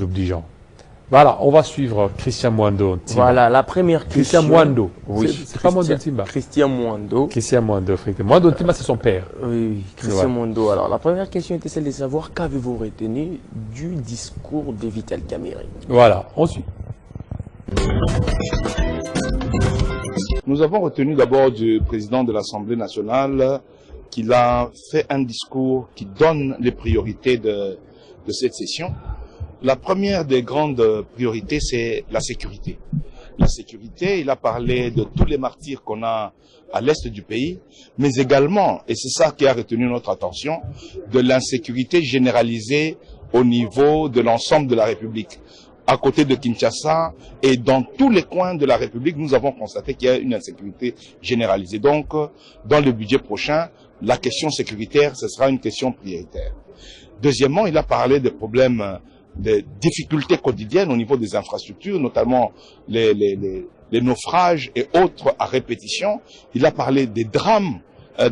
Obligeant. Voilà, on va suivre Christian Mwando. Voilà, la première question. Christian Mwando. Oui, c'est pas Mwando Timba. Christian Mwando. Christian Mwando, effectivement. Mwando Timba, c'est son père. Oui, Christian Mwando. Alors, la première question était celle de savoir qu'avez-vous retenu du discours de Vital Kamerhe. Voilà, on suit. Nous avons retenu d'abord du président de l'Assemblée nationale qu'il a fait un discours qui donne les priorités de cette session. La première des grandes priorités, c'est la sécurité. La sécurité, il a parlé de tous les martyrs qu'on a à l'est du pays, mais également, et c'est ça qui a retenu notre attention, de l'insécurité généralisée au niveau de l'ensemble de la République. À côté de Kinshasa et dans tous les coins de la République, nous avons constaté qu'il y a une insécurité généralisée. Donc, dans le budget prochain, la question sécuritaire, ce sera une question prioritaire. Deuxièmement, il a parlé des problèmes, des difficultés quotidiennes au niveau des infrastructures, notamment les naufrages et autres à répétition. Il a parlé des drames,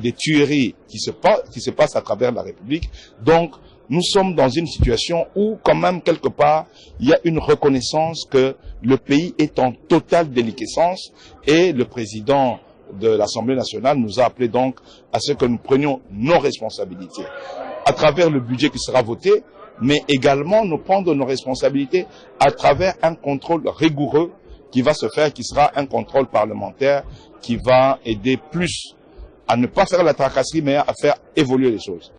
des tueries qui se passent à travers la République. Donc, nous sommes dans une situation où, quand même, quelque part, il y a une reconnaissance que le pays est en totale déliquescence et le président de l'Assemblée nationale nous a appelé donc à ce que nous prenions nos responsabilités à travers le budget qui sera voté, mais également nous prendre nos responsabilités à travers un contrôle rigoureux qui va se faire, qui sera un contrôle parlementaire qui va aider plus à ne pas faire la tracasserie, mais à faire évoluer les choses.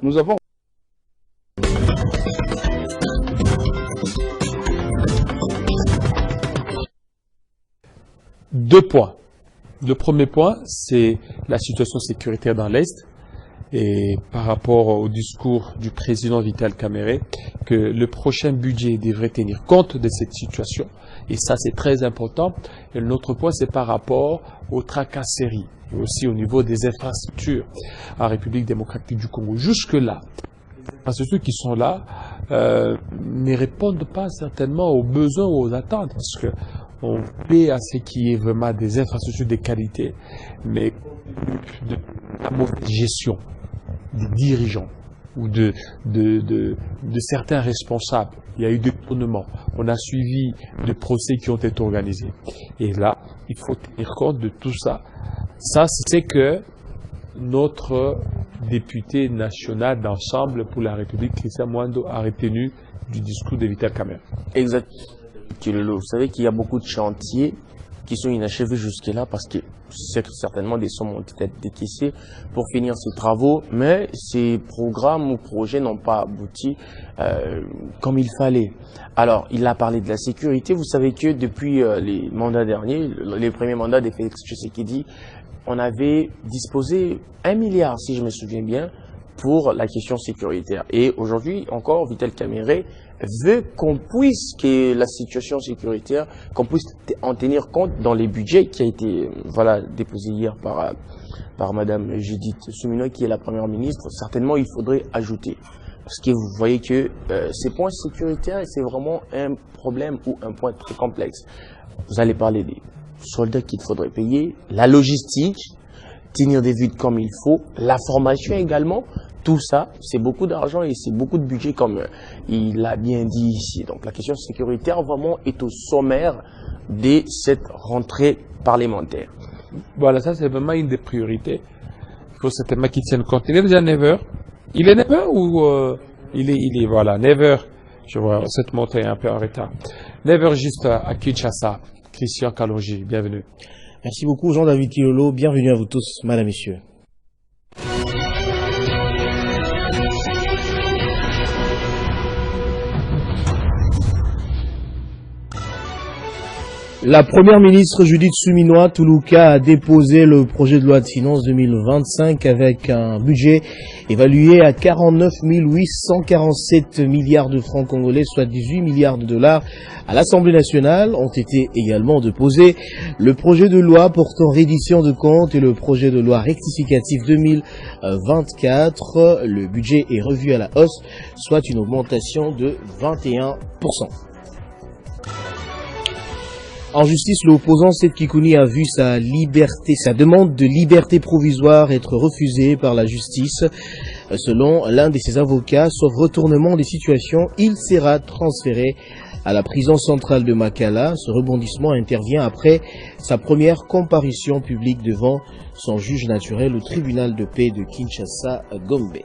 Nous avons deux points. Le premier point, c'est la situation sécuritaire dans l'Est et par rapport au discours du président Vital Kamerhe, que le prochain budget devrait tenir compte de cette situation et ça c'est très important. Et l'autre point, c'est par rapport aux tracasseries et aussi au niveau des infrastructures en République démocratique du Congo. Jusque-là, parce que ceux qui sont là ne répondent pas certainement aux besoins ou aux attentes, parce que on plaît à ce qui est vraiment des infrastructures de qualité, mais de la mauvaise gestion des dirigeants ou de certains responsables. Il y a eu des tournements. On a suivi des procès qui ont été organisés. Et là, il faut tenir compte de tout ça. Ça, c'est que notre député national d'ensemble pour la République, Christian Mwando, a retenu du discours de Vital Kamerhe. Exact. Vous savez qu'il y a beaucoup de chantiers qui sont inachevés jusque-là parce que certainement des sommes ont été décaissées pour finir ces travaux, mais ces programmes ou projets n'ont pas abouti comme il fallait. Alors, il a parlé de la sécurité. Vous savez que depuis les mandats derniers, les premiers mandats de Félix Tshisekedi, on avait disposé 1 milliard, si je me souviens bien, pour la question sécuritaire. Et aujourd'hui, encore, Vital Kamerhe veut qu'on puisse, que la situation sécuritaire, qu'on puisse en tenir compte dans les budgets qui a été, voilà, déposé hier par Madame Judith Suminwa, qui est la première ministre. Certainement, il faudrait ajouter. Parce que vous voyez que ces points sécuritaires, c'est vraiment un problème ou un point très complexe. Vous allez parler des soldats qu'il faudrait payer, la logistique, tenir des vues comme il faut, la formation également. Tout ça, c'est beaucoup d'argent et c'est beaucoup de budget comme il l'a bien dit ici. Donc la question sécuritaire vraiment est au sommaire de cette rentrée parlementaire. Voilà, ça c'est vraiment une des priorités. Il faut certainement qu'il tienne compte. Il est déjà 9h. Il est 9h ou il est voilà, 9h. Je vois cette montée un peu en retard. 9h juste à Kinshasa. Christian Kalonji, bienvenue. Merci beaucoup Jean-David Kilolo. Bienvenue à vous tous, madame, messieurs. La première ministre Judith Suminwa Tuluka a déposé le projet de loi de finances 2025 avec un budget évalué à 49 847 milliards de francs congolais, soit 18 milliards de dollars. À l'Assemblée nationale ont été également déposés le projet de loi portant reddition de comptes et le projet de loi rectificatif 2024. Le budget est revu à la hausse, soit une augmentation de 21%. En justice, l'opposant Seth Kikouni a vu sa demande de liberté provisoire être refusée par la justice. Selon l'un de ses avocats, sauf retournement des situations, il sera transféré à la prison centrale de Makala. Ce rebondissement intervient après sa première comparution publique devant son juge naturel au tribunal de paix de Kinshasa, Gombe.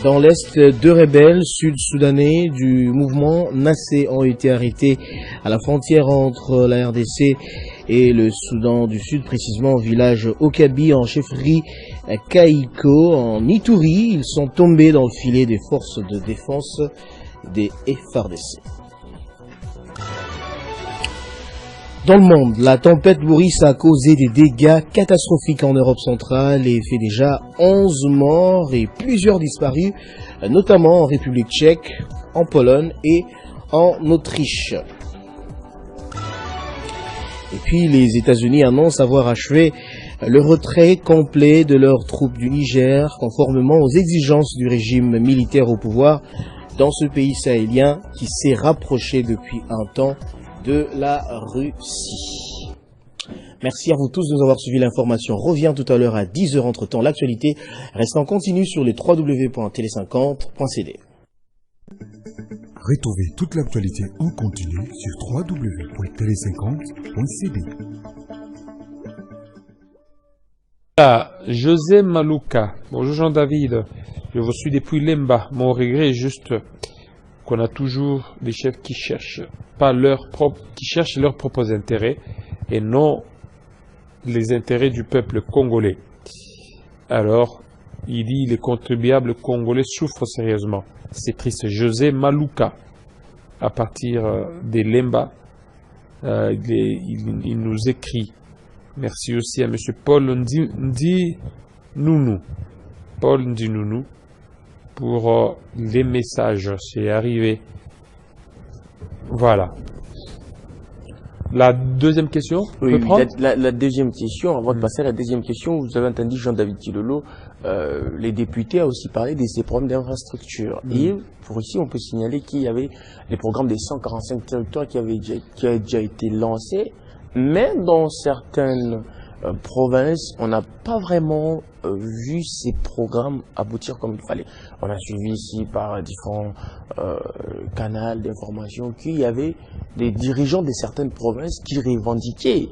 Dans l'Est, 2 rebelles sud-soudanais du mouvement Nassé ont été arrêtés à la frontière entre la RDC et le Soudan du Sud, précisément au village Okabi en chefferie Kaiko en Ituri. Ils sont tombés dans le filet des forces de défense des FARDC. Dans le monde, la tempête Boris a causé des dégâts catastrophiques en Europe centrale et fait déjà 11 morts et plusieurs disparus, notamment en République tchèque, en Pologne et en Autriche. Et puis les États-Unis annoncent avoir achevé le retrait complet de leurs troupes du Niger, conformément aux exigences du régime militaire au pouvoir dans ce pays sahélien qui s'est rapproché depuis un temps de la Russie. Merci à vous tous de nous avoir suivi. L'information revient tout à l'heure à 10h. Entre-temps, l'actualité reste en continu sur les www.tele50.cd. Retrouvez toute l'actualité en continu sur www.tele50.cd. José Malouka. Bonjour Jean-David. Je vous suis depuis Lemba. Mon regret est juste qu'on a toujours des chefs qui cherchent leurs propres intérêts et non les intérêts du peuple congolais. Alors, il dit les contribuables congolais souffrent sérieusement. C'est triste. José Malouka, à partir des Lemba, il nous écrit. Merci aussi à M. Paul Ndinounou. Paul Ndinounou pour les messages. C'est arrivé. Voilà. La deuxième question, oui, la deuxième question, avant de passer à la deuxième question, vous avez entendu Jean-David Kilolo, les députés a aussi parlé de ces problèmes d'infrastructure. Et pour ici, on peut signaler qu'il y avait les programmes des 145 territoires qui a déjà été lancés, mais dans certaines provinces, on n'a pas vraiment vu ces programmes aboutir comme il fallait. On a suivi ici par différents canaux d'information qu'il y avait des dirigeants de certaines provinces qui revendiquaient,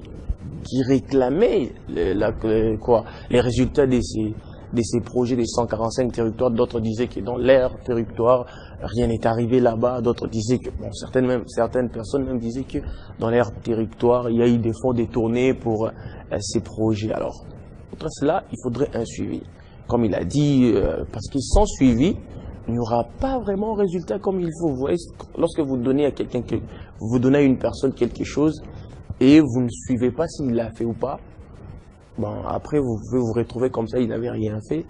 qui réclamaient les résultats de ces projets des 145 territoires. D'autres disaient que dans leur territoire, rien n'est arrivé là-bas. D'autres disaient que, bon, certaines personnes même disaient que dans leur territoire, il y a eu des fonds détournés pour ces projets. Alors, contre cela, il faudrait un suivi. Comme il a dit, parce que sans suivi, il n'y aura pas vraiment résultat comme il faut. Vous voyez, lorsque vous donnez à quelqu'un, vous donnez à une personne quelque chose et vous ne suivez pas s'il l'a fait ou pas, bon, après vous pouvez vous retrouver comme ça, il n'avait rien fait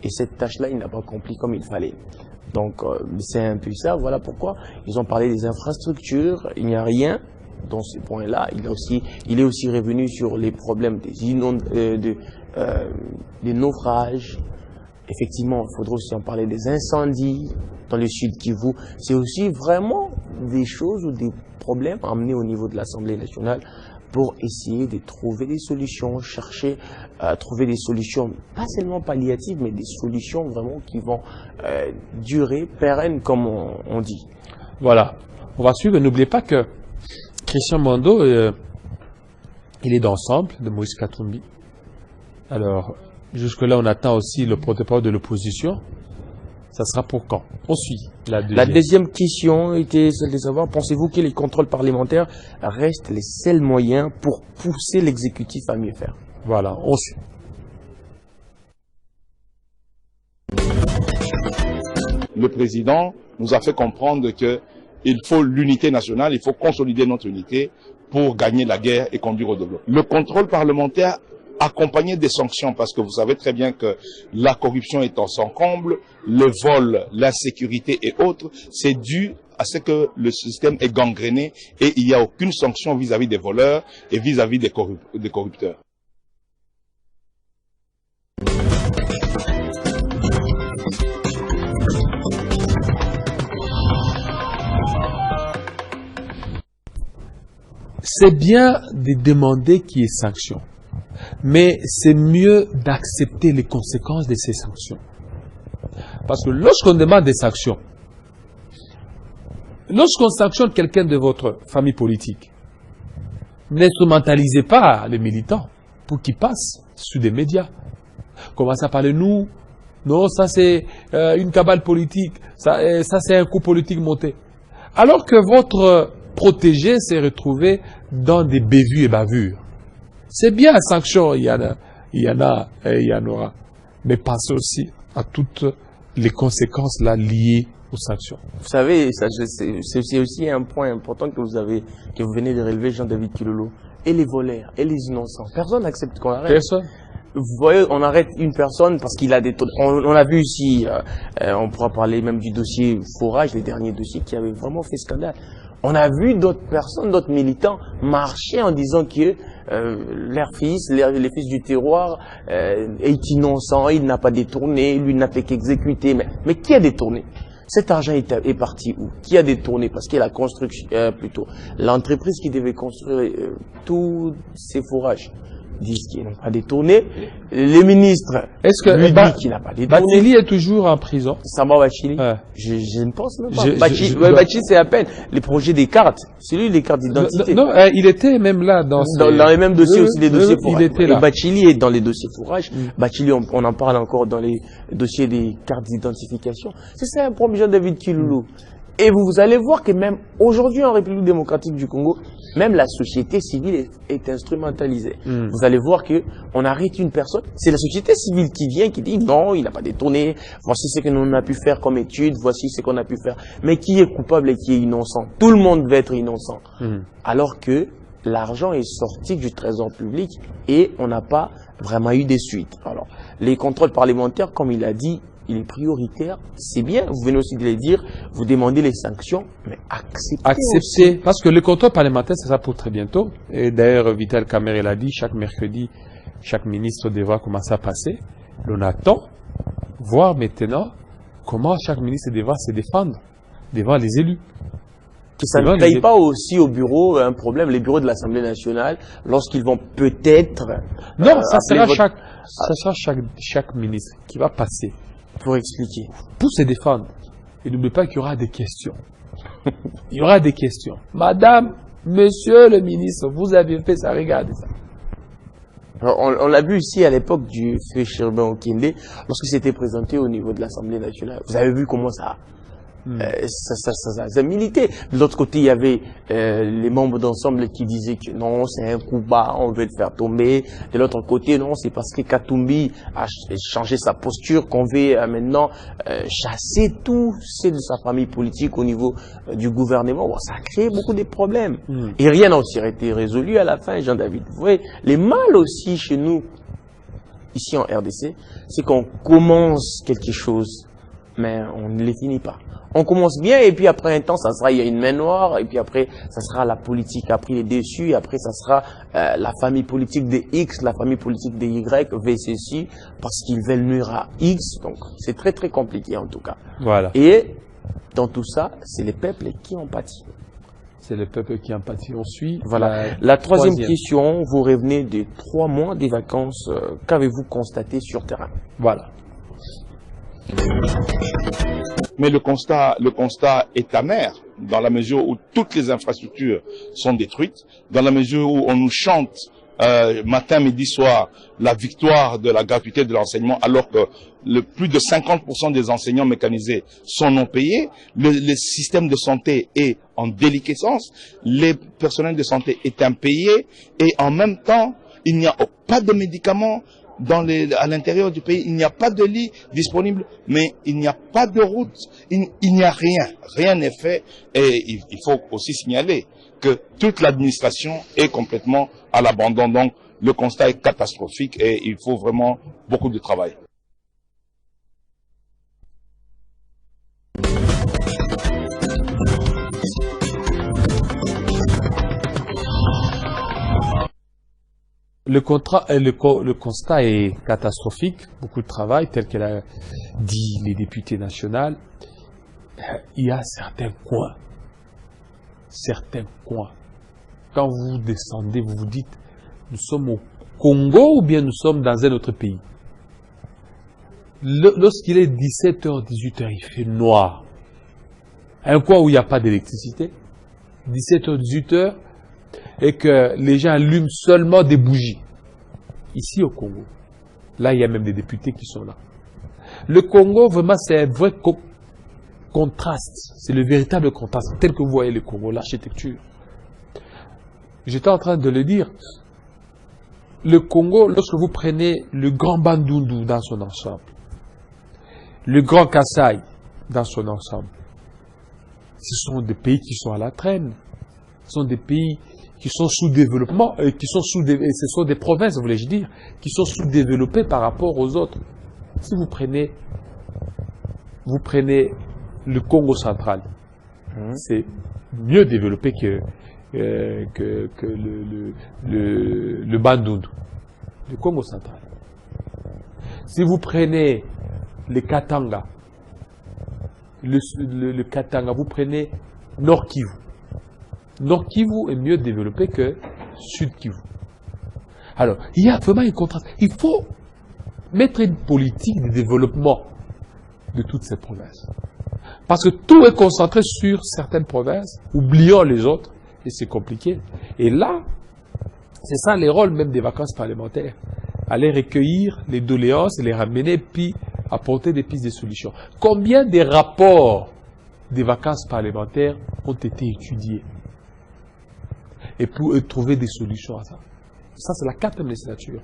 et cette tâche-là, il n'a pas accompli comme il fallait. Donc, c'est un peu ça. Voilà pourquoi ils ont parlé des infrastructures. Il n'y a rien dans ces points-là. Il est aussi revenu sur les problèmes des naufrages. Effectivement, il faudra aussi en parler des incendies dans le sud Kivu. C'est aussi vraiment des choses ou des problèmes amenés au niveau de l'Assemblée nationale pour essayer de trouver des solutions, chercher à trouver des solutions, pas seulement palliatives, mais des solutions vraiment qui vont durer, pérennes, comme on dit. Voilà. On va suivre. N'oubliez pas que Christian Mando, il est d'ensemble de Moïse Katumbi. Alors, jusque-là, on attend aussi le porte-parole de l'opposition. Ça sera pour quand? On suit la deuxième. La deuxième question était celle de savoir, pensez-vous que les contrôles parlementaires restent les seuls moyens pour pousser l'exécutif à mieux faire? Voilà, on suit. Le président nous a fait comprendre qu'il faut l'unité nationale, il faut consolider notre unité pour gagner la guerre et conduire au développement. Le contrôle parlementaire accompagné des sanctions, parce que vous savez très bien que la corruption est en son comble, le vol, l'insécurité et autres, c'est dû à ce que le système est gangréné et il n'y a aucune sanction vis-à-vis des voleurs et vis-à-vis des corrupteurs. C'est bien de demander qu'il y ait sanction. Mais c'est mieux d'accepter les conséquences de ces sanctions. Parce que lorsqu'on demande des sanctions, lorsqu'on sanctionne quelqu'un de votre famille politique, n'instrumentalisez pas les militants pour qu'ils passent sur des médias. Commencez à parler nous. Non, ça c'est une cabale politique. Ça c'est un coup politique monté. Alors que votre protégé s'est retrouvé dans des bévues et bavures. C'est bien la sanction, il y en a et il y en aura. Mais pensez aussi à toutes les conséquences là liées aux sanctions. Vous savez, c'est aussi un point important que vous venez de relever, Jean-David Kilolo. Et les voleurs, et les innocents. Personne n'accepte qu'on arrête. Personne. Vous voyez, on arrête une personne parce qu'il a des taux. On a vu ici, on pourra parler même du dossier forage, les derniers dossiers qui avaient vraiment fait scandale. On a vu d'autres personnes, d'autres militants marcher en disant que leur fils, les fils du terroir est innocent, il n'a pas détourné, lui n'a fait qu'exécuter. Mais qui a détourné? Cet argent est parti où? Qui a détourné? Parce que la construction, l'entreprise qui devait construire tous ces forages disent qu'ils n'ont pas détourné. Les ministres lui disent qu'il n'a pas détourné. Bathily est toujours en prison. Samba Bathily, je ne pense même pas. Bathily, c'est à peine les projets des cartes. C'est lui les cartes d'identité. Non, il était même là dans les mêmes dossiers aussi, les dossiers fourrage. Il était là. Et Bathily est dans les dossiers fourrage. Bathily, on en parle encore dans les dossiers des cartes d'identification. C'est ça un problème, Jean-David Kilolo. Et vous allez voir que même aujourd'hui en République démocratique du Congo, même la société civile est instrumentalisée. Vous allez voir que on arrête une personne, c'est la société civile qui vient, qui dit non, il n'a pas détourné, voici ce que l'on a pu faire comme étude, voici ce qu'on a pu faire. Mais qui est coupable et qui est innocent? Tout le monde va être innocent. Alors que l'argent est sorti du trésor public et on n'a pas vraiment eu des suites. Alors, les contrôles parlementaires, comme il a dit, il est prioritaire, c'est bien, vous venez aussi de le dire, vous demandez les sanctions, mais acceptez. Parce que le contrôle parlementaire, c'est ça pour très bientôt. Et d'ailleurs, Vital Kamerhe l'a dit, chaque mercredi, chaque ministre devra commencer à passer. On attend, voir maintenant comment chaque ministre devra se défendre devant les élus. Que ça ne paye pas aussi au bureau un problème, les bureaux de l'Assemblée nationale, lorsqu'ils vont peut-être... Non, ça sera chaque ministre qui va passer. Pour expliquer. Pour se défendre. Et n'oubliez pas qu'il y aura des questions. Il y aura des questions. Madame, monsieur le ministre, vous avez fait ça, regardez ça. Alors, on l'a vu ici à l'époque du feu Chirben Okende, lorsqu'il s'était présenté au niveau de l'Assemblée nationale. Vous avez vu comment ça a milité. De l'autre côté, il y avait les membres d'ensemble qui disaient que non, c'est un coup bas, on veut le faire tomber. De l'autre côté, non, c'est parce que Katumbi a changé sa posture qu'on veut maintenant chasser tous ceux de sa famille politique au niveau du gouvernement. Bon, ça a créé beaucoup de problèmes. Et rien n'a aussi été résolu à la fin, Jean-David. Vous voyez, les mal aussi chez nous, ici en RDC, c'est qu'on commence quelque chose, mais on ne les finit pas. On commence bien et puis après un temps, ça sera, il y a une main noire et puis après, ça sera la politique qui a pris les dessus et après, ça sera la famille politique de X, la famille politique de Y, VCC, parce qu'ils veulent nuire à X. Donc, c'est très très compliqué en tout cas. Voilà. Et dans tout ça, c'est les peuples qui en pâtissent. C'est le peuple qui en pâtit. On suit. Voilà. La troisième question, vous revenez de 3 mois des vacances. Qu'avez-vous constaté sur terrain? Voilà. Mais le constat est amer dans la mesure où toutes les infrastructures sont détruites, dans la mesure où on nous chante matin, midi, soir la victoire de la gratuité de l'enseignement alors que plus de 50% des enseignants mécanisés sont non payés, le système de santé est en déliquescence, les personnels de santé est impayés et en même temps, il n'y a pas de médicaments à l'intérieur du pays, il n'y a pas de lit disponible, mais il n'y a pas de route, il n'y a rien. Rien n'est fait et il faut aussi signaler que toute l'administration est complètement à l'abandon. Donc le constat est catastrophique et il faut vraiment beaucoup de travail. Le constat est catastrophique, beaucoup de travail, tel qu'elle a dit les députés nationaux. Il y a certains coins. Quand vous descendez, vous vous dites, nous sommes Congo ou bien nous sommes dans un autre pays? Lorsqu'il est 17h, 18h, il fait noir. Un coin où il n'y a pas d'électricité, 17h, 18h, et que les gens allument seulement des bougies. Ici au Congo, là il y a même des députés qui sont là. Le Congo, vraiment, c'est un vrai contraste. C'est le véritable contraste, tel que vous voyez le Congo, l'architecture. J'étais en train de le dire. Le Congo, lorsque vous prenez le Grand Bandundu dans son ensemble, le Grand Kasaï dans son ensemble, ce sont des pays qui sont à la traîne. Ce sont des pays qui sont sous-développement, ce sont des provinces, voulais-je dire, qui sont sous-développées par rapport aux autres. Si vous prenez le Congo central, c'est mieux développé que le Bandundu, le Congo central. Si vous prenez le Katanga, le Katanga, vous prenez Nord Kivu. Nord Kivu est mieux développé que Sud Kivu. Alors, il y a vraiment un contraste. Il faut mettre une politique de développement de toutes ces provinces. Parce que tout est concentré sur certaines provinces, oubliant les autres, et c'est compliqué. Et là, c'est ça les rôles même des vacances parlementaires. Aller recueillir les doléances, les ramener, puis apporter des pistes de solutions. Combien de rapports des vacances parlementaires ont été étudiés et pour trouver des solutions à ça? Ça, c'est la 4e législature.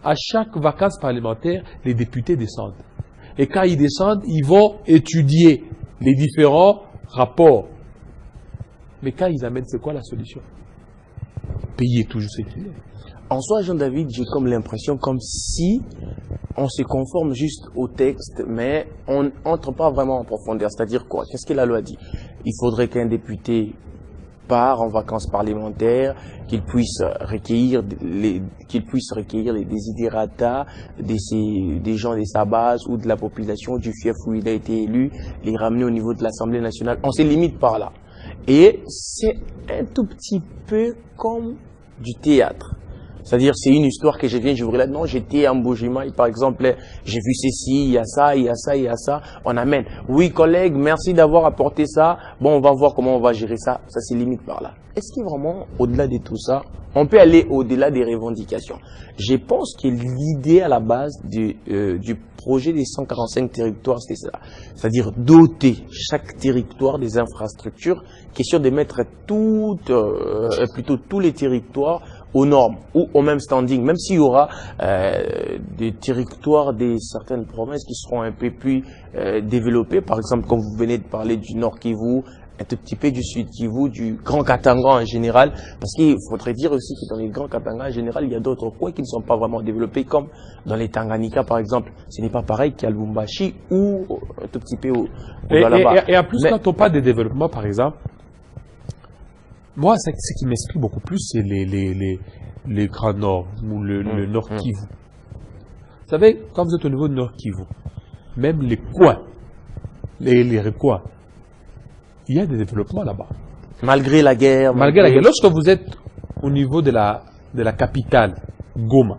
À chaque vacances parlementaire, les députés descendent. Et quand ils descendent, ils vont étudier les différents rapports. Mais quand ils amènent, c'est quoi la solution? Le pays est toujours ce qu'il est. En soi, Jean-David, j'ai comme l'impression comme si on se conforme juste au texte, mais on n'entre pas vraiment en profondeur. C'est-à-dire quoi? Qu'est-ce que la loi dit? Il faudrait qu'un député part en vacances parlementaires, qu'il puisse recueillir les desiderata des gens de sa base ou de la population du fief où il a été élu, les ramener au niveau de l'Assemblée nationale. On se limite par là. Et c'est un tout petit peu comme du théâtre. C'est-à-dire, c'est une histoire que je viens, j'ouvre là. Non, j'étais en Bujimaï, par exemple, j'ai vu ceci, il y a ça, il y a ça, il y a ça. On amène. Oui, collègue, merci d'avoir apporté ça. Bon, on va voir comment on va gérer ça. Ça, c'est limite par là. Est-ce que vraiment, au-delà de tout ça, on peut aller au-delà des revendications? Je pense que l'idée à la base du projet des 145 territoires, c'est ça. C'est-à-dire doter chaque territoire des infrastructures, question de mettre plutôt tous les territoires aux normes ou au même standing, même s'il y aura des territoires de certaines provinces qui seront un peu plus développés, par exemple, comme vous venez de parler du Nord Kivu, un tout petit peu du Sud Kivu, du Grand Katanga en général, parce qu'il faudrait dire aussi que dans les Grands Katanga en général, il y a d'autres coins qui ne sont pas vraiment développés, comme dans les Tanganyika par exemple. Ce n'est pas pareil qu'à Lubumbashi ou un tout petit peu au là-bas. Et en plus, quand on parle de développement, par exemple, moi, ce qui m'explique beaucoup plus, c'est les Grands Nord ou le Nord Kivu. Vous savez, quand vous êtes au niveau du Nord Kivu, même les coins, les recoins, il y a des développements là-bas. Malgré la guerre. Malgré la guerre. Lorsque vous êtes au niveau de la capitale, Goma,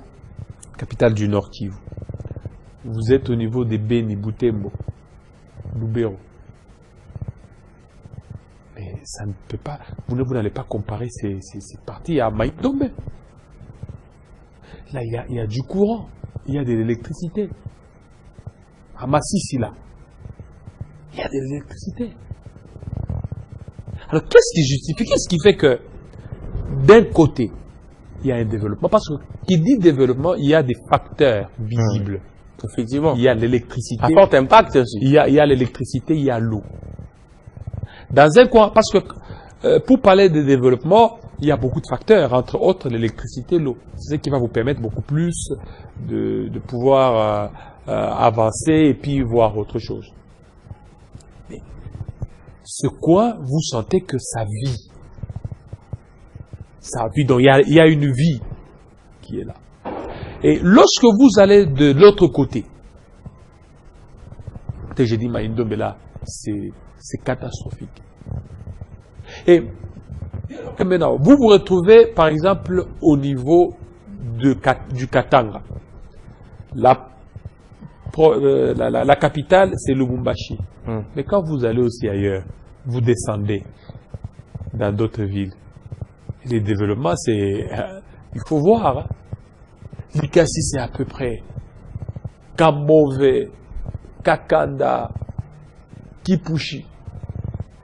capitale du Nord Kivu, vous êtes au niveau des Beni, Butembo, Lubero. Mais ça ne peut pas, vous n'allez pas comparer ces parties à Maïdombe. Là, il y a du courant, il y a de l'électricité. À Massissi, là, il y a de l'électricité. Alors, qu'est-ce qui justifie, qu'est-ce qui fait que, d'un côté, il y a un développement? Parce que, qui dit développement, il y a des facteurs visibles. Effectivement. Il y a l'électricité. À fort impact aussi. Il y a l'électricité, il y a l'eau. Dans un coin, parce que, pour parler de développement, il y a beaucoup de facteurs, entre autres l'électricité, l'eau. C'est ce qui va vous permettre beaucoup plus de pouvoir avancer et puis voir autre chose. Ce coin, vous sentez que ça vit. Ça vit, donc il y a une vie qui est là. Et lorsque vous allez de l'autre côté, j'ai dit Maïndombe là, c'est catastrophique. Et Et maintenant, vous vous retrouvez, par exemple, au niveau du Katanga. La capitale, c'est Lubumbashi. Mais quand vous allez aussi ailleurs, vous descendez dans d'autres villes. Les développements, c'est... il faut voir. Hein. Likasi, c'est à peu près Kambove, Kakanda, Kipushi.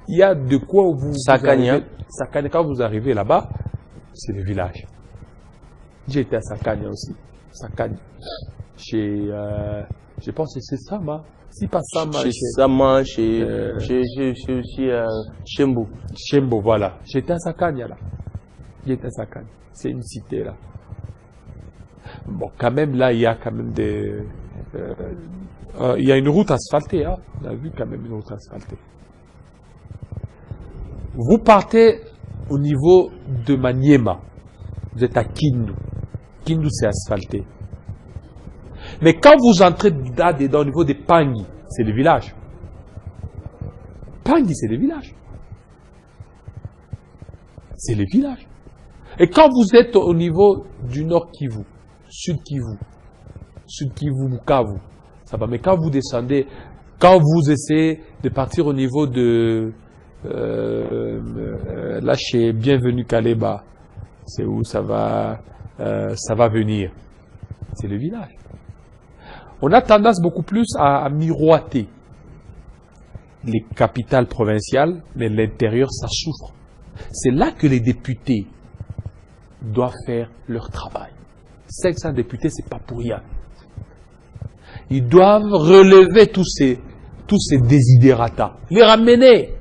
Il y a de quoi vous... Sakania. Sakania, quand vous arrivez là-bas, c'est le village. J'ai été à Sakania aussi. Sakania. Chez... je pense que c'est Sama. Si pas Sama. Chez Sama, chez Chembo. Chembo, voilà. J'étais à Sakania là. J'étais à Sakania. C'est une cité là. Bon, quand même là, il y a quand même des... il y a une route asphaltée. Hein. On a vu quand même une route asphaltée. Vous partez au niveau de Maniema. Vous êtes à Kindu. Kindu, c'est asphalté. Mais quand vous entrez là-dedans au niveau des Pangui, c'est le village. Pangui, c'est le village. C'est le village. Et quand vous êtes au niveau du Nord Kivu, Sud Kivu, Bukavu, ça va. Mais quand vous descendez, quand vous essayez de partir au niveau de là chez Bienvenue Kaleba, c'est où ça va venir. C'est le village. On a tendance beaucoup plus à miroiter les capitales provinciales, mais l'intérieur, ça souffre. C'est là que les députés doivent faire leur travail. 500 députés, c'est pas pour rien. Ils doivent relever tous ces désidératas, les ramener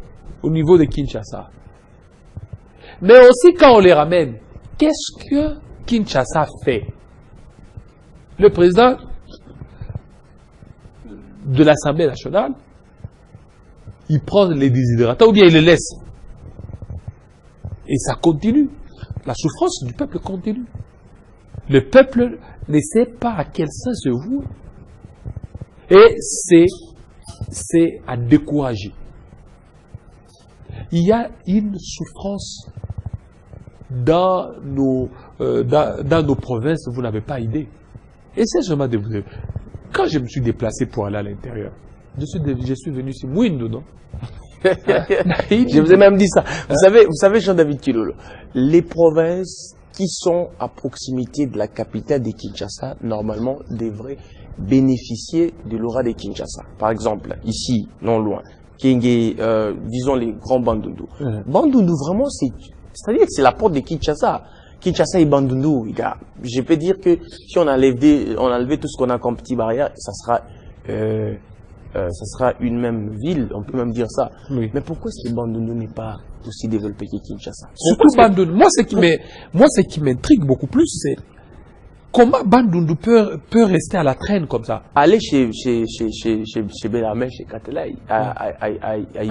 au niveau de Kinshasa. Mais aussi quand on les ramène, qu'est-ce que Kinshasa fait? Le président de l'Assemblée nationale, il prend les désidératas ou bien il les laisse. Et ça continue. La souffrance du peuple continue. Le peuple ne sait pas à quel sens se vouer. Et c'est à décourager. Il y a une souffrance dans nos provinces, vous n'avez pas idée. Et c'est vraiment de vous. Quand je me suis déplacé pour aller à l'intérieur, je suis venu ici, Mouindou, non? Je vous ai même dit ça. Vous savez, Jean-David Kilolo, les provinces qui sont à proximité de la capitale de Kinshasa, normalement, devraient bénéficier de l'aura de Kinshasa. Par exemple, ici, non loin, disons les grands Bandundu. Bandundu, vraiment, c'est-à-dire que c'est la porte de Kinshasa. Kinshasa et Bandundu, je peux dire que si on enlevait tout ce qu'on a comme petit barrière, ça sera une même ville, on peut même dire ça. Oui. Mais pourquoi est-ce que Bandundu n'est pas aussi développé que Kinshasa? Surtout Bandundu. Moi, ce qui m'intrigue beaucoup plus, c'est comment Bandundu peut rester à la traîne comme ça. Allez chez Bellarmé, chez Katelaï, à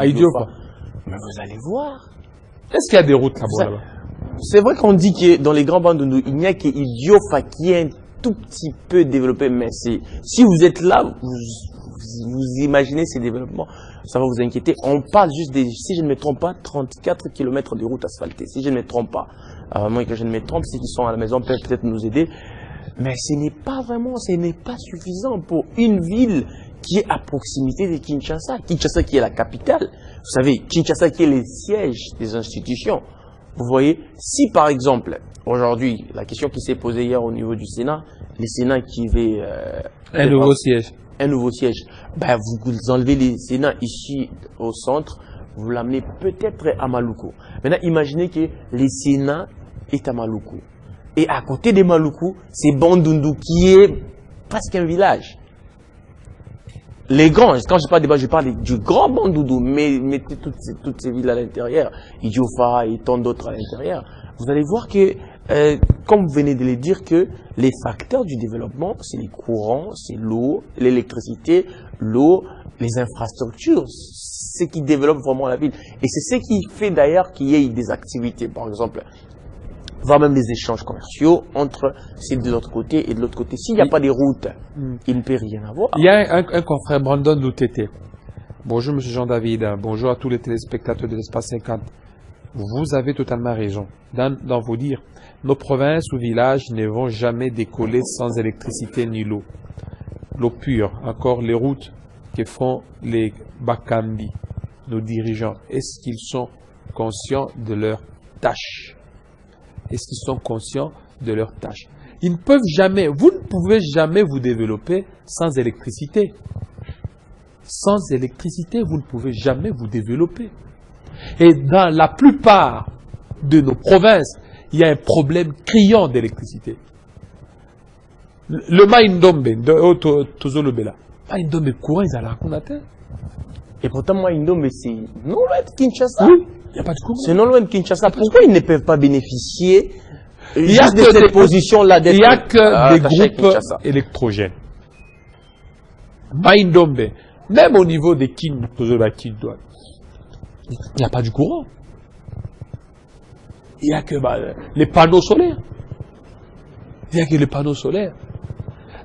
Idiofa. Mais vous allez voir. Est-ce qu'il y a des routes là-bas? C'est vrai qu'on dit que dans les grands Bandundu, il n'y a que Idiofa qui est un tout petit peu développé, mais si vous êtes là, vous imaginez ces développements, ça va vous inquiéter. On parle juste si je ne me trompe pas, 34 km de route asphaltée. Si je ne me trompe pas, à moins que je ne me trompe, ceux qui sont à la maison peuvent peut-être nous aider. Mais ce n'est pas suffisant pour une ville qui est à proximité de Kinshasa. Kinshasa qui est la capitale. Vous savez, Kinshasa qui est le siège des institutions. Vous voyez, si par exemple, aujourd'hui, la question qui s'est posée hier au niveau du Sénat, le Sénat qui veut... un nouveau siège. Un nouveau siège. Ben, vous enlevez le Sénat ici au centre, vous l'amenez peut-être à Maluku. Maintenant, imaginez que le Sénat est à Maluku. Et à côté de Maluku, c'est Bandundu qui est presque un village. Les grands, quand je parle de bas, je parle du grand Bandundu, mais mettez toutes ces villes à l'intérieur, Idiofa et tant d'autres à l'intérieur. Vous allez voir que, comme vous venez de le dire, que les facteurs du développement, c'est les courants, c'est l'eau, l'électricité, l'eau, les infrastructures, ce qui développe vraiment la ville. Et c'est ce qui fait d'ailleurs qu'il y ait des activités, par exemple, voire même des échanges commerciaux entre ceux de l'autre côté et de l'autre côté. S'il n'y a pas des routes, il ne peut rien avoir. Il y a un confrère, Brandon Loutete. Bonjour, M. Jean-David. Bonjour à tous les téléspectateurs de l'Espace 50. vous avez totalement raison dans vos dires. Nos provinces ou villages ne vont jamais décoller sans électricité ni l'eau. L'eau pure, encore les routes que font les Bakambi, nos dirigeants. Est-ce qu'ils sont conscients de leurs tâches? Est-ce qu'ils sont conscients de leurs tâches? Ils ne peuvent jamais, vous ne pouvez jamais vous développer sans électricité. Sans électricité, vous ne pouvez jamais vous développer. Et dans la plupart de nos provinces, il y a un problème criant d'électricité. Le Maïndombe, de Tozolobela, Maïndombe courant, ils allaient raconter. Et pourtant, Maïndombe, c'est non loin de Kinshasa. Oui, il n'y a pas de courant. C'est non loin de Kinshasa. Pourquoi ils ne peuvent pas bénéficier il y a de cette position-là Il n'y a que des groupes électrogènes. Maïndombe, même au niveau des Kin, il n'y a pas du courant. Il n'y a que les panneaux solaires. Il n'y a que les panneaux solaires.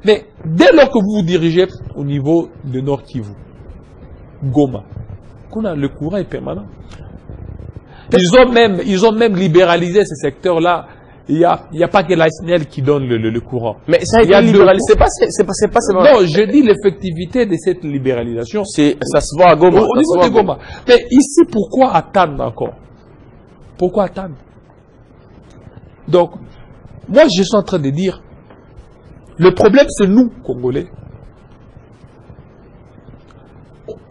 Mais dès lors que vous vous dirigez au niveau de Nord Kivu, Goma, le courant est permanent. Ils ont même libéralisé ces secteurs-là. Il n'y a pas que la SNEL qui donne le courant. Mais ça a été libéralisé. C'est pas non, je dis l'effectivité de cette libéralisation. Ça se voit à Goma. Au niveau de Goma. Mais ici, pourquoi attendre encore? Pourquoi attendre? Donc, moi, je suis en train de dire, le problème, c'est nous, Congolais.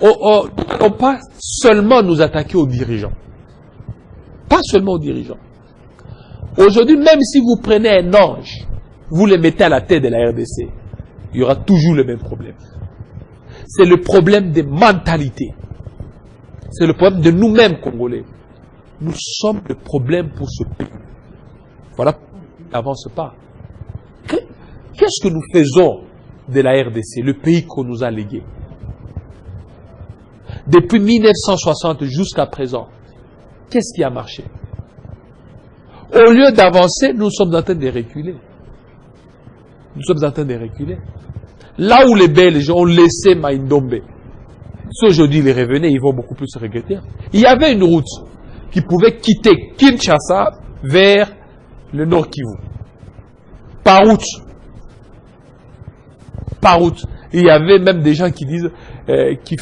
On ne pas seulement nous attaquer aux dirigeants. Pas seulement aux dirigeants. Aujourd'hui, même si vous prenez un ange, vous le mettez à la tête de la RDC, il y aura toujours le même problème. C'est le problème des mentalités. C'est le problème de nous-mêmes, Congolais. Nous sommes le problème pour ce pays. Voilà, n'avance pas. Qu'est-ce que nous faisons de la RDC, le pays qu'on nous a légué? Depuis 1960 jusqu'à présent, qu'est-ce qui a marché? Au lieu d'avancer, nous sommes en train de reculer. Nous sommes en train de reculer. Là où les Belges ont laissé Maïndombe, si aujourd'hui ils revenaient, ils vont beaucoup plus se regretter. Il y avait une route qui pouvait quitter Kinshasa vers le Nord Kivu. Par route. Par route. Il y avait même des gens qui disent, qui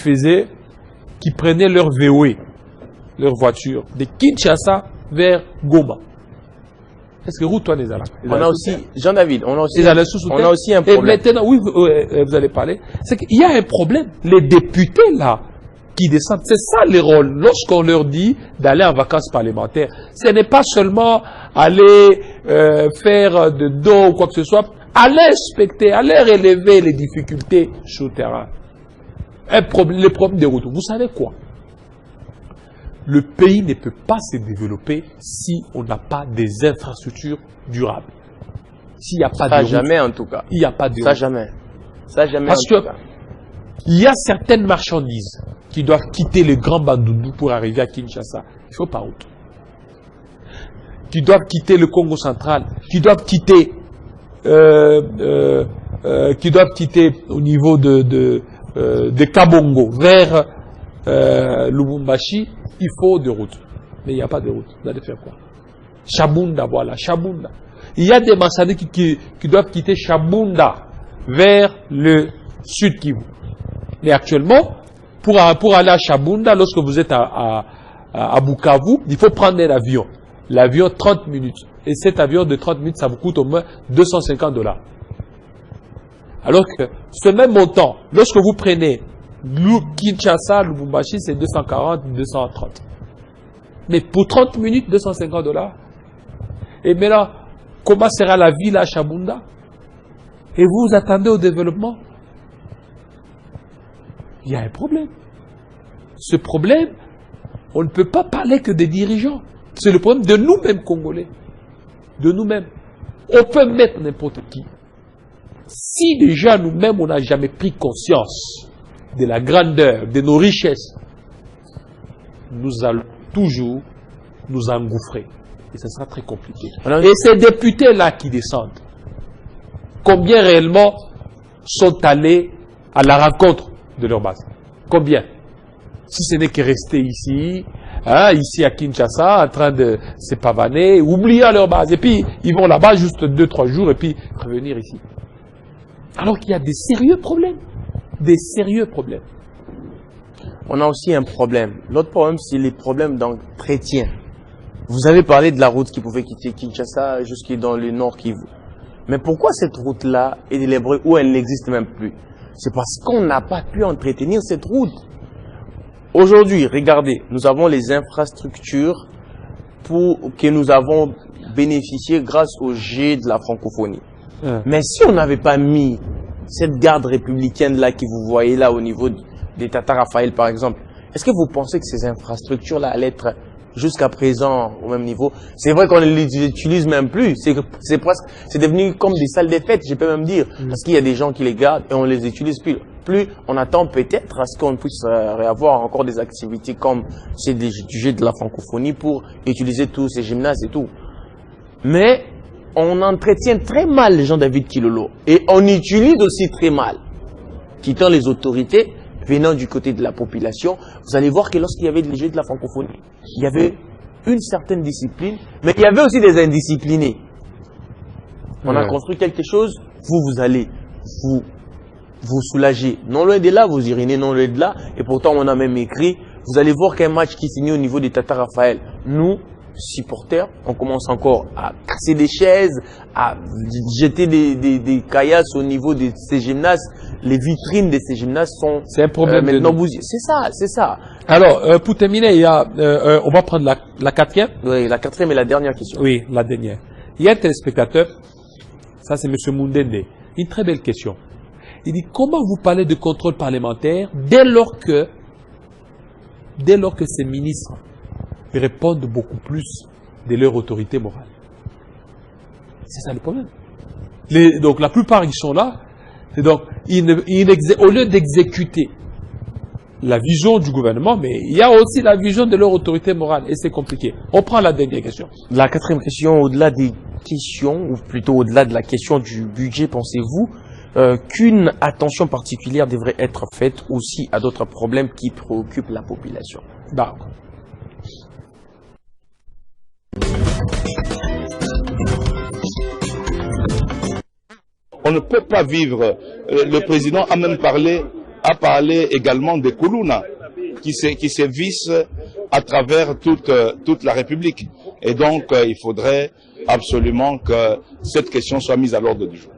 prenaient leur VOE, leur voiture, de Kinshasa vers Goma. Est-ce que route, toi, les Alaks? On a aussi, Jean-David, on a aussi un problème. Et maintenant, oui, vous allez parler. C'est qu'il y a un problème. Les députés, là, qui descendent, c'est ça le rôle. Lorsqu'on leur dit d'aller en vacances parlementaires, ce n'est pas seulement aller faire de dos ou quoi que ce soit. Allez inspecter, allez relever les difficultés sur le terrain. Les problèmes des routes. Vous savez quoi? Le pays ne peut pas se développer si on n'a pas des infrastructures durables. S'il n'y a pas de routes. Ça jamais en tout cas. Il n'y a pas de routes. Ça jamais. Ça jamais Parce en tout cas. Il y a certaines marchandises qui doivent quitter le Grand Bandundu pour arriver à Kinshasa. Il faut pas route. Qui doivent quitter le Congo central. Qui doivent quitter au niveau de Kabongo vers Lubumbashi. Il faut de route. Mais il n'y a pas de route. Vous allez faire quoi? Chabunda, voilà, Chabunda. Il y a des marchandises qui doivent quitter Chabunda vers le sud Kivu. Mais actuellement, pour aller à Chabunda, lorsque vous êtes à Bukavu, il faut prendre un avion. L'avion 30 minutes. Et cet avion de 30 minutes, ça vous coûte au moins $250. Alors que ce même montant, lorsque vous prenez Kinshasa, Lubumbashi, c'est 240, 230. Mais pour 30 minutes, $250. Et maintenant, comment sera la ville à Chabunda? Et vous attendez au développement? Il y a un problème. Ce problème, on ne peut pas parler que des dirigeants. C'est le problème de nous-mêmes, Congolais. De nous-mêmes. On peut mettre n'importe qui. Si déjà nous-mêmes, on n'a jamais pris conscience de la grandeur, de nos richesses, nous allons toujours nous engouffrer. Et ce sera très compliqué. Et ces députés-là qui descendent, combien réellement sont allés à la rencontre de leur base? Combien? Si ce n'est que rester ici, hein, ici à Kinshasa, en train de se pavaner, oubliant leur base. Et puis, ils vont là-bas juste 2-3 jours et puis revenir ici. Alors qu'il y a des sérieux problèmes. Des sérieux problèmes. On a aussi un problème. L'autre problème, c'est les problèmes d'entretien. Vous avez parlé de la route qui pouvait quitter Kinshasa jusqu'à dans le nord Kivu. Mais pourquoi cette route-là est délabrée ou elle n'existe même plus? C'est parce qu'on n'a pas pu entretenir cette route. Aujourd'hui, regardez, nous avons les infrastructures que nous avons bénéficié grâce au G de la francophonie. Mais si on n'avait pas mis cette garde républicaine-là que vous voyez là au niveau des Tata Raphaël par exemple, est-ce que vous pensez que ces infrastructures-là allaient être jusqu'à présent au même niveau? C'est vrai qu'on ne les utilise même plus. C'est devenu comme des salles des fêtes, je peux même dire. Parce qu'il y a des gens qui les gardent et on les utilise plus. Plus on attend peut-être à ce qu'on puisse réavoir encore des activités comme c'est du jeu de la francophonie pour utiliser tous ces gymnases et tout. Mais on entretient très mal Jean-David Kilolo et on utilise aussi très mal. Quittant les autorités, venant du côté de la population, vous allez voir que lorsqu'il y avait les jeux de la francophonie, il y avait une certaine discipline, mais il y avait aussi des indisciplinés. On a construit quelque chose, vous allez vous soulager. Non loin de là, vous irinez non loin de là, et pourtant on a même écrit, vous allez voir qu'un match qui finit au niveau des Tata Raphaël, nous, supporters, on commence encore à casser des chaises, à jeter des caillasses au niveau de ces gymnases. Les vitrines de ces gymnases sont un problème maintenant bousillées. C'est ça. Alors, pour terminer, il y a, on va prendre la quatrième. Oui, la quatrième et la dernière question. Oui, la dernière. Il y a un téléspectateur, ça c'est M. Mundende, une très belle question. Il dit, comment vous parlez de contrôle parlementaire dès lors que ces ministres répondent beaucoup plus de leur autorité morale? C'est ça le problème. Donc la plupart ils sont là, et donc au lieu d'exécuter la vision du gouvernement, mais il y a aussi la vision de leur autorité morale, et c'est compliqué. On prend la dernière question. La quatrième question, au-delà des questions, ou plutôt au-delà de la question du budget, pensez-vous qu'une attention particulière devrait être faite aussi à d'autres problèmes qui préoccupent la population? D'accord. On ne peut pas vivre. Le président a même parlé également des Koulouna qui sévissent à travers toute la République. Et donc, il faudrait absolument que cette question soit mise à l'ordre du jour.